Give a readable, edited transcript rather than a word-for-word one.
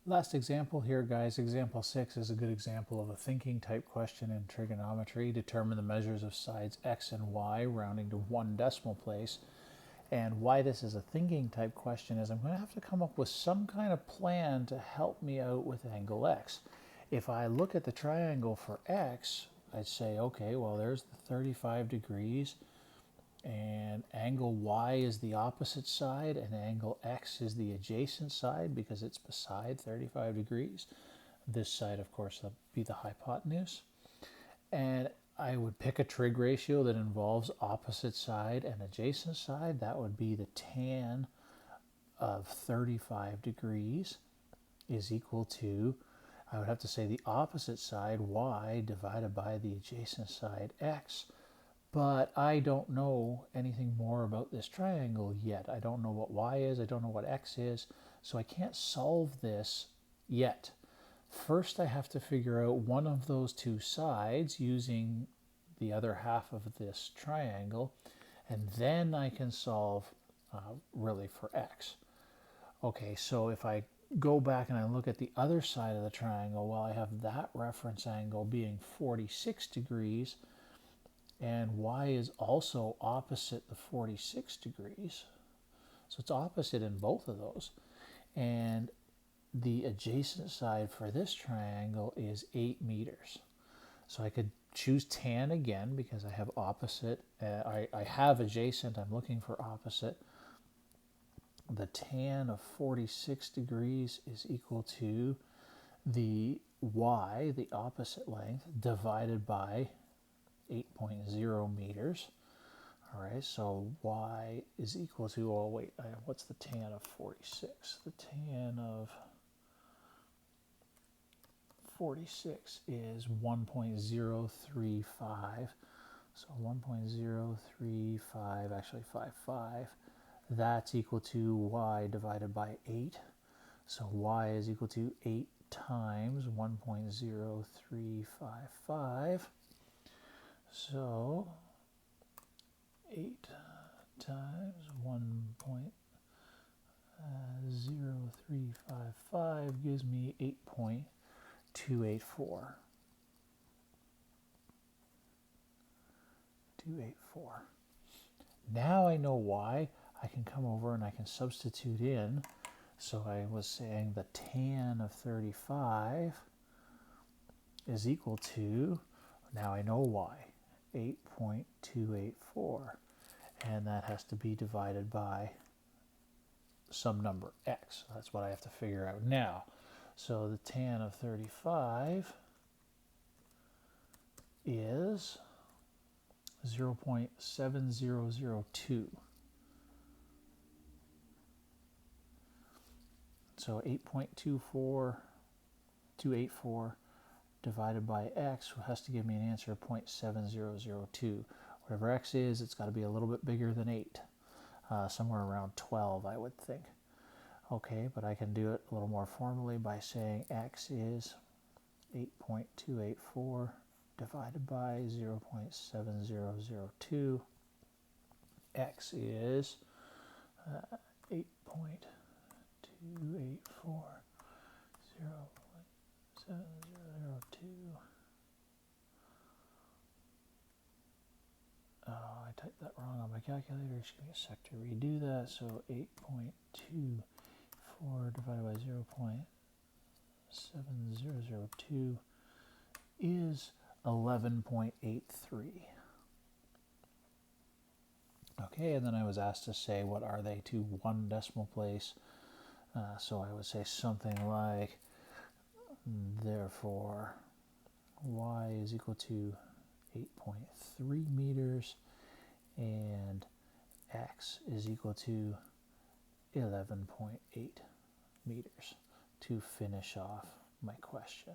Last example here, guys. Example 6 is a good example of a thinking type question in trigonometry. Determine the measures of sides x and y, rounding to 1 decimal place. And why this is a thinking type question is I'm going to have to come up with some kind of plan to help me out with angle x. If I look at the triangle for x, I'd say, okay, well, there's the 35 degrees, and angle y is the opposite side, and angle x is the adjacent side because it's beside 35 degrees. This side, of course, would be the hypotenuse. And I would pick a trig ratio that involves opposite side and adjacent side. That would be the tan of 35 degrees is equal to, I would have to say the opposite side, y, divided by the adjacent side, x. But I don't know anything more about this triangle yet. I don't know what y is, I don't know what x is, so I can't solve this yet. First, I have to figure out one of those two sides using the other half of this triangle, and then I can solve really for x. Okay, so if I go back and I look at the other side of the triangle, well, I have that reference angle being 46 degrees, and y is also opposite the 46 degrees. So it's opposite in both of those. And the adjacent side for this triangle is 8 meters. So I could choose tan again because I have opposite. I have adjacent, I'm looking for opposite. The tan of 46 degrees is equal to the y, the opposite length, divided by 8.0 meters. All right, so y is equal to, oh wait, what's the tan of 46? The tan of 46 is 1.035. So 1.035, actually 55. That's equal to y divided by 8. So y is equal to 8 times 1.0355. So 8 times 1.0355 gives me 8.284. 284. Now I know why. I can come over and I can substitute in. So I was saying the tan of 35 is equal to, now I know why, 8.284. And that has to be divided by some number x. That's what I have to figure out now. So the tan of 35 is 0.7002. So 8.284 divided by x has to give me an answer of 0.7002. Whatever x is, it's got to be a little bit bigger than 8. Somewhere around 12, I would think. Okay, but I can do it a little more formally by saying x is 8.284 divided by 0.7002. X is 8.284, 0.7002. Oh, I typed that wrong on my calculator. Just give me a sec to redo that. So 8.24 divided by 0.7002 is 11.83. Okay, and then I was asked to say what are they to 1 decimal place. So I would say something like, therefore, y is equal to 8.3 meters and x is equal to 11.8 meters to finish off my question.